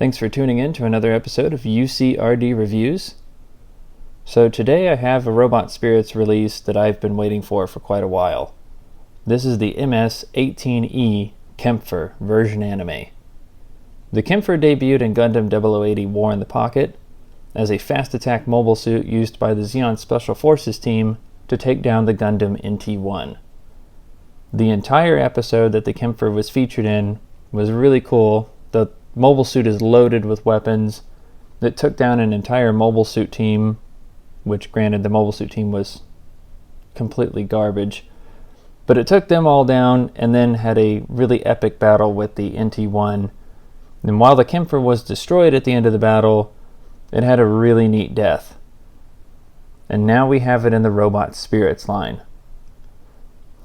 Thanks for tuning in to another episode of UCRD Reviews. So today I have a Robot Spirits release that I've been waiting for quite a while. This is the MS-18E Kämpfer version anime. The Kämpfer debuted in Gundam 0080 War in the Pocket as a fast attack mobile suit used by the Zeon Special Forces team to take down the Gundam NT-1. The entire episode that the Kämpfer was featured in was really cool. The mobile suit is loaded with weapons that took down an entire mobile suit team, which granted the mobile suit team was completely garbage, but it took them all down and then had a really epic battle with the NT-1. And while the Kämpfer was destroyed at the end of the battle, it had a really neat death. And now we have it in the Robot Spirits line.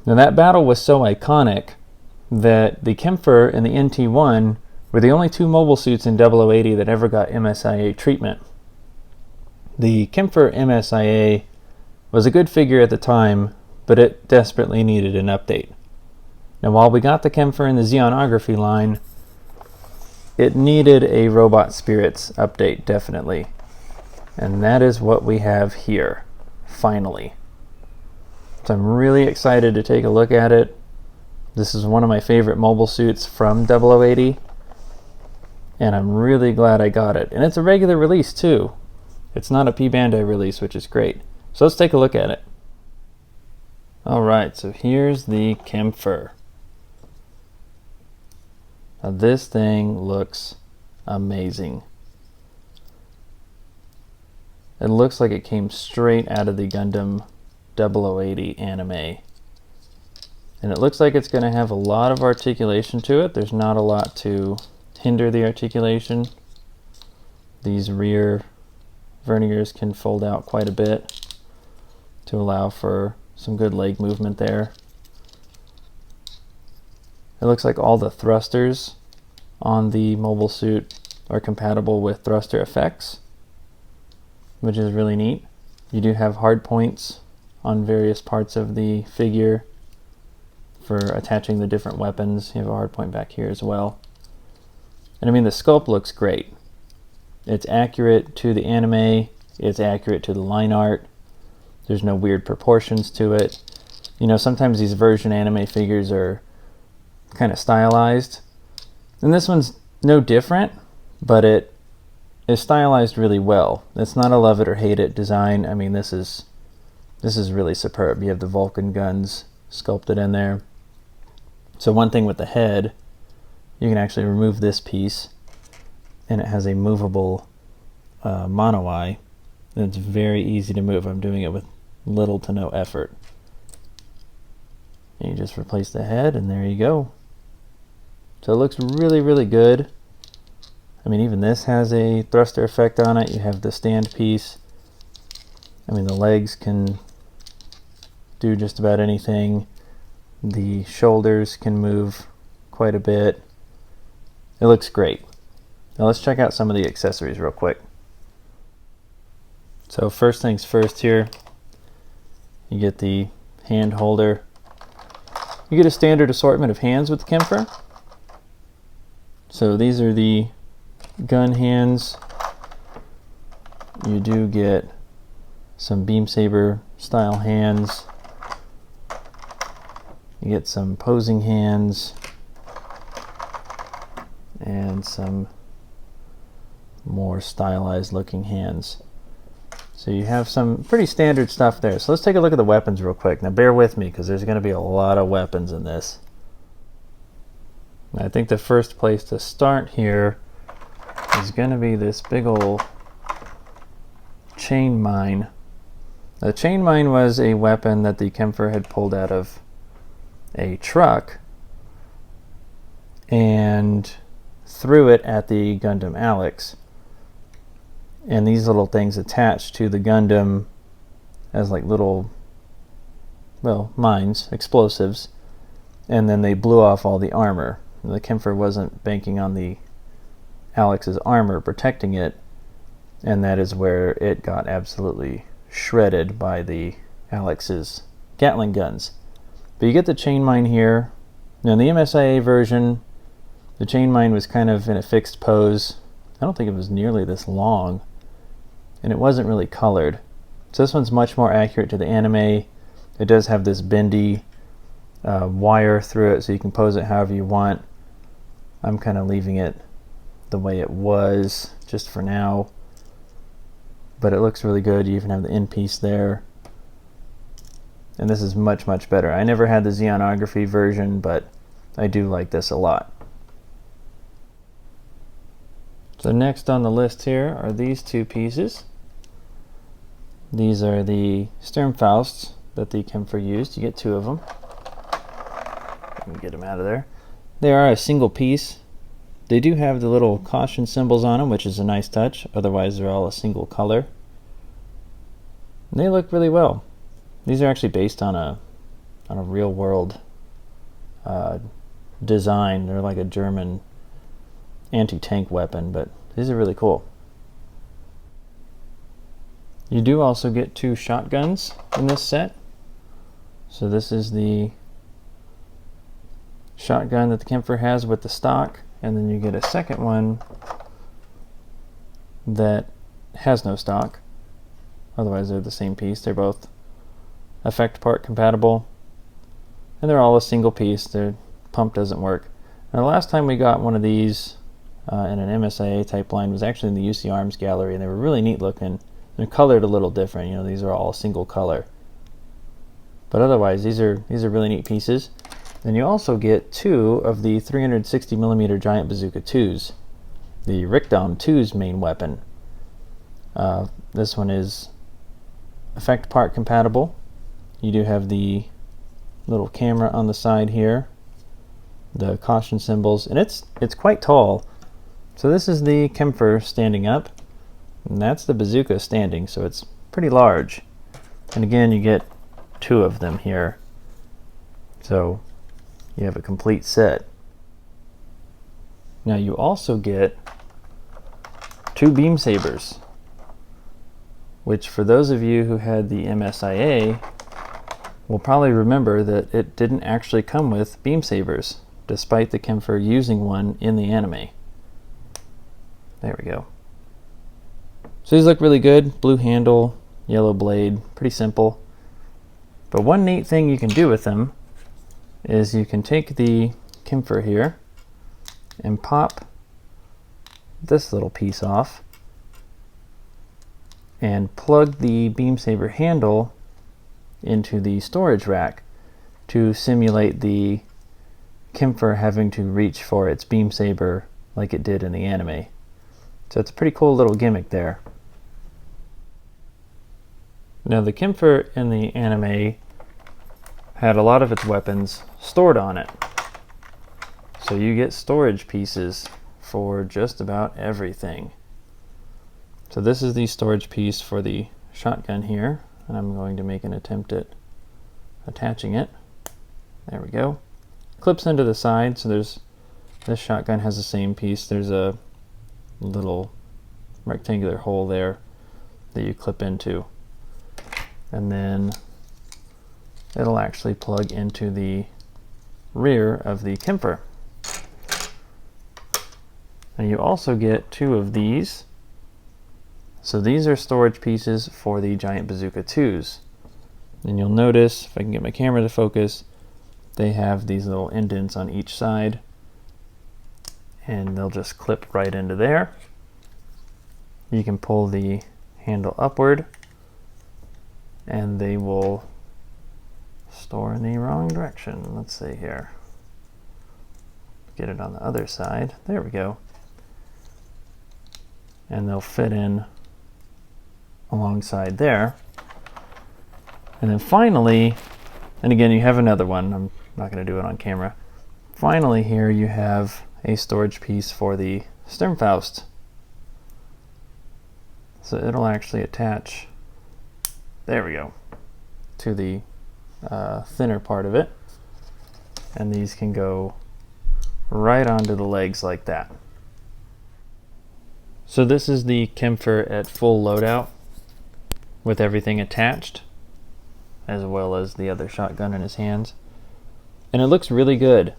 Now that battle was so iconic that the Kämpfer and the NT-1 were the only two mobile suits in 0080 that ever got MSIA treatment. The Kämpfer MSIA was a good figure at the time, but it desperately needed an update. Now while we got the Kämpfer in the Zeonography line, it needed a Robot Spirits update, definitely. And that is what we have here, finally. So I'm really excited to take a look at it. This is one of my favorite mobile suits from 0080. And I'm really glad I got it. And it's a regular release too. It's not a P-Bandai release, which is great. So let's take a look at it. Alright, so here's the Kämpfer. Now this thing looks amazing. It looks like it came straight out of the Gundam 0080 anime. And it looks like it's going to have a lot of articulation to it. There's not a lot to hinder the articulation. These rear verniers can fold out quite a bit to allow for some good leg movement there. It looks like all the thrusters on the mobile suit are compatible with thruster effects, which is really neat. You do have hard points on various parts of the figure for attaching the different weapons. You have a hard point back here as well. And I mean, the sculpt looks great. It's accurate to the anime, it's accurate to the line art. There's no weird proportions to it. You know, sometimes these version anime figures are kind of stylized. And this one's no different, but it is stylized really well. It's not a love it or hate it design. I mean, this is really superb. You have the Vulcan guns sculpted in there. So one thing with the head, you can actually remove this piece, and it has a movable mono eye. And it's very easy to move. I'm doing it with little to no effort. And you just replace the head, and there you go. So it looks really, really good. I mean, even this has a thruster effect on it. You have the stand piece. I mean, the legs can do just about anything. The shoulders can move quite a bit. It looks great. Now let's check out some of the accessories real quick. So first things first here, you get the hand holder. You get a standard assortment of hands with the Kämpfer. So these are the gun hands. You do get some beam saber style hands. You get some posing hands and some more stylized looking hands. So you have some pretty standard stuff there. So let's take a look at the weapons real quick. Now bear with me because there's going to be a lot of weapons in this. I think the first place to start here is going to be this big old chain mine. The chain mine was a weapon that the Kämpfer had pulled out of a truck and threw it at the Gundam Alex. And these little things attached to the Gundam as like little, well, mines, explosives, and then they blew off all the armor. The Kämpfer wasn't banking on the Alex's armor protecting it, and that is where it got absolutely shredded by the Alex's Gatling guns. But you get the chain mine here. Now in the MSIA version, the chain mine was kind of in a fixed pose I don't think it was nearly this long, and it wasn't really colored. So this one's much more accurate to the anime. It does have this bendy wire through it, so you can pose it however you want. I'm kind of leaving it the way it was just for now, but it looks really good. You even have the end piece there, and this is much better. I never had the Xeonography version, but I do like this a lot. So next on the list here are these two pieces. These are the Sternfausts that the Kämpfer used. You get two of them. Let me get them out of there. They are a single piece. They do have the little caution symbols on them, which is a nice touch. Otherwise, they're all a single color. And they look really well. These are actually based on a real world design. They're like a German anti-tank weapon, but these are really cool. You do also get two shotguns in this set. So this is the shotgun that the Kämpfer has with the stock, and then you get a second one that has no stock. Otherwise they're the same piece. They're both effect part compatible, and they're all a single piece. Their pump doesn't work. Now the last time we got one of these in an MSIA type line was actually in the UC Arms gallery, and they were really neat looking. They're colored a little different. You know, these are all single color. But otherwise, these are really neat pieces. Then you also get two of the 360mm Giant Bazooka 2s, the Richtdom 2's main weapon. This one is effect part compatible. You do have the little camera on the side here, the caution symbols, and it's quite tall. So this is the Kämpfer standing up, and that's the bazooka standing, so it's pretty large. And again, you get two of them here, so you have a complete set. Now you also get two beam sabers, which for those of you who had the MSIA will probably remember that it didn't actually come with beam sabers, despite the Kämpfer using one in the anime. There we go. So these look really good. Blue handle, yellow blade, pretty simple. But one neat thing you can do with them is you can take the Kämpfer here and pop this little piece off and plug the beam saber handle into the storage rack to simulate the Kämpfer having to reach for its beam saber like it did in the anime. So it's a pretty cool little gimmick there. Now the Kämpfer in the anime had a lot of its weapons stored on it. So you get storage pieces for just about everything. So this is the storage piece for the shotgun here, and I'm going to make an attempt at attaching it. There we go. Clips into the side, so this shotgun has the same piece. There's a little rectangular hole there that you clip into, and then it'll actually plug into the rear of the Kämpfer. And you also get two of these. So these are storage pieces for the Giant Bazooka 2s. And you'll notice, if I can get my camera to focus, they have these little indents on each side, and they'll just clip right into there. You can pull the handle upward, and they will store in the wrong direction. Let's see here. Get it on the other side. There we go. And they'll fit in alongside there. And then finally, and again you have another one, I'm not going to do it on camera. Finally here you have a storage piece for the Sternfaust. So it'll actually attach, there we go, to the thinner part of it. And these can go right onto the legs like that. So this is the Kämpfer at full loadout with everything attached, as well as the other shotgun in his hands. And it looks really good.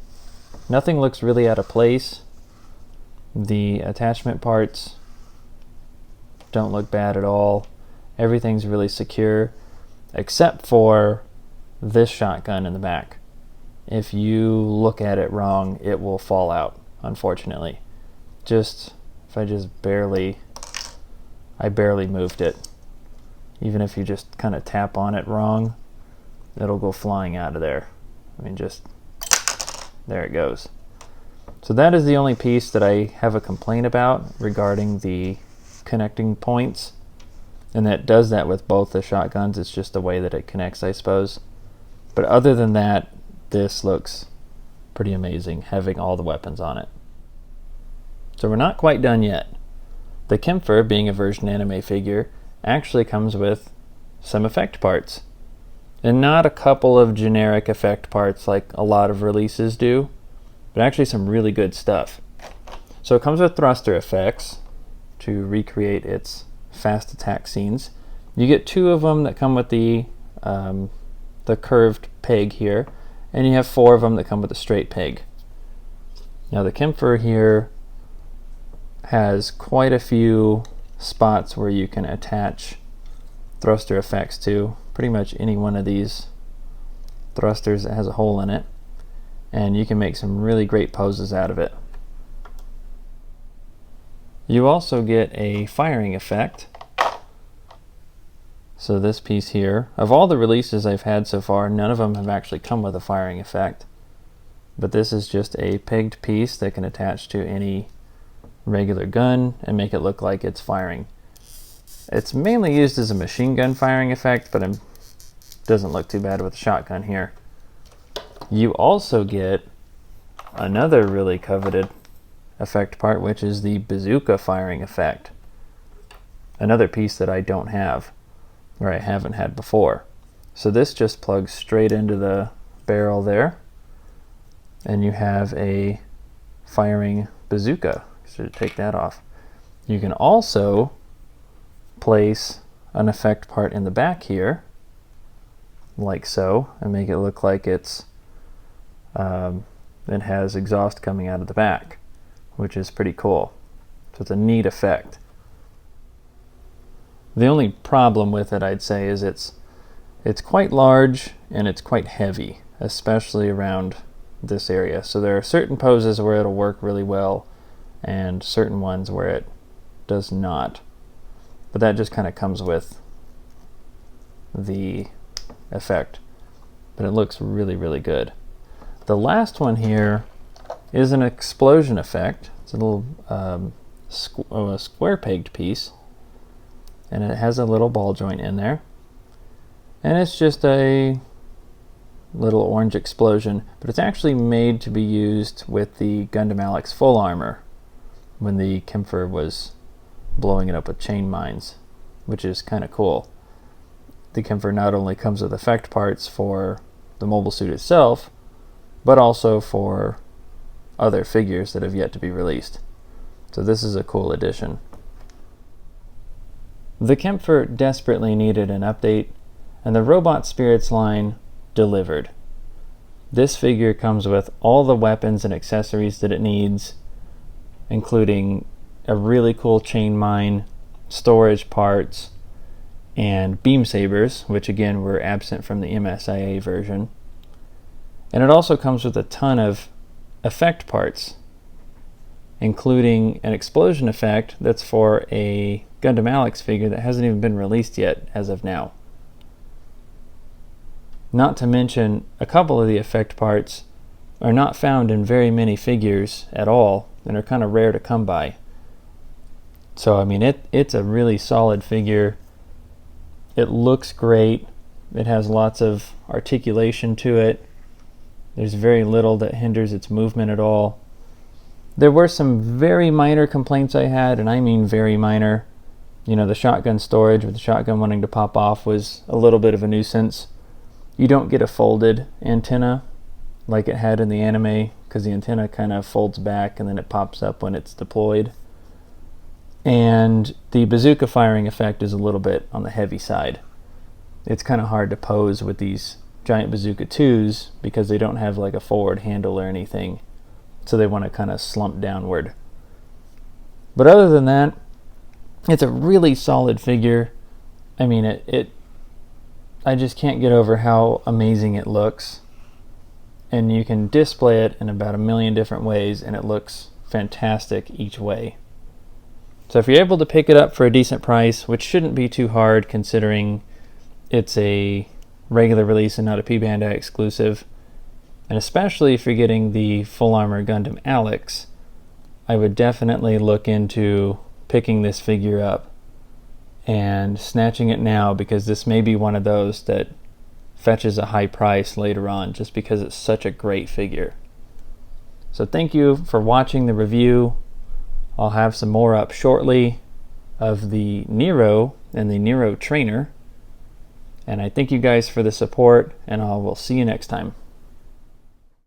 Nothing looks really out of place. The attachment parts don't look bad at all. Everything's really secure, except for this shotgun in the back. If you look at it wrong, it will fall out, unfortunately. If I barely moved it. Even if you just kind of tap on it wrong, it'll go flying out of there. I mean, there it goes. So that is the only piece that I have a complaint about regarding the connecting points. And that does that with both the shotguns. It's just the way that it connects, I suppose. But other than that, this looks pretty amazing, having all the weapons on it. So we're not quite done yet. The Kämpfer, being a version anime figure, actually comes with some effect parts. And not a couple of generic effect parts like a lot of releases do, but actually some really good stuff. So it comes with thruster effects to recreate its fast attack scenes. You get 2 of them that come with the curved peg here, and you have 4 of them that come with a straight peg. Now the Kämpfer here has quite a few spots where you can attach thruster effects to. Pretty much any one of these thrusters that has a hole in it, and you can make some really great poses out of it. You also get a firing effect. So this piece here, of all the releases I've had so far, none of them have actually come with a firing effect, but this is just a pegged piece that can attach to any regular gun and make it look like it's firing. It's mainly used as a machine gun firing effect, but it doesn't look too bad with a shotgun here. You also get another really coveted effect part, which is the bazooka firing effect. Another piece that I don't have, or I haven't had before. So this just plugs straight into the barrel there, and you have a firing bazooka. So take that off. You can also place an effect part in the back here, like so, and make it look like it has exhaust coming out of the back, which is pretty cool. So it's a neat effect. The only problem with it, I'd say, is it's quite large and it's quite heavy, especially around this area. So there are certain poses where it'll work really well and certain ones where it does not. But that just kind of comes with the effect. But it looks really, really good. The last one here is an explosion effect. It's a little a square pegged piece, and it has a little ball joint in there. And it's just a little orange explosion, but it's actually made to be used with the Gundam Alex full armor when the Kämpfer was blowing it up with chain mines, which is kind of cool. The Kämpfer not only comes with effect parts for the mobile suit itself, but also for other figures that have yet to be released. So this is a cool addition. The Kämpfer desperately needed an update, and the Robot Spirits line delivered. This figure comes with all the weapons and accessories that it needs, including a really cool chain mine, storage parts, and beam sabers, which again were absent from the MSIA version. And it also comes with a ton of effect parts, including an explosion effect that's for a Gundam Alex figure that hasn't even been released yet as of now. Not to mention, a couple of the effect parts are not found in very many figures at all and are kind of rare to come by. So I mean, it's a really solid figure. It looks great. It has lots of articulation to it. There's very little that hinders its movement at all. There were some very minor complaints I had, and I mean very minor. You know, the shotgun storage with the shotgun wanting to pop off was a little bit of a nuisance. You don't get a folded antenna like it had in the anime, because the antenna kind of folds back and then it pops up when it's deployed. And the bazooka firing effect is a little bit on the heavy side. It's kind of hard to pose with these giant bazooka 2s because they don't have like a forward handle or anything, so they want to kind of slump downward. But other than that, it's a really solid figure. I mean, I just can't get over how amazing it looks. And you can display it in about a million different ways, and it looks fantastic each way. So if you're able to pick it up for a decent price, which shouldn't be too hard considering it's a regular release and not a P-Bandai exclusive, and especially if you're getting the Full Armor Gundam Alex, I would definitely look into picking this figure up and snatching it now, because this may be one of those that fetches a high price later on just because it's such a great figure. So thank you for watching the review. I'll have some more up shortly of the Nero and the Nero Trainer. And I thank you guys for the support, and I will see you next time.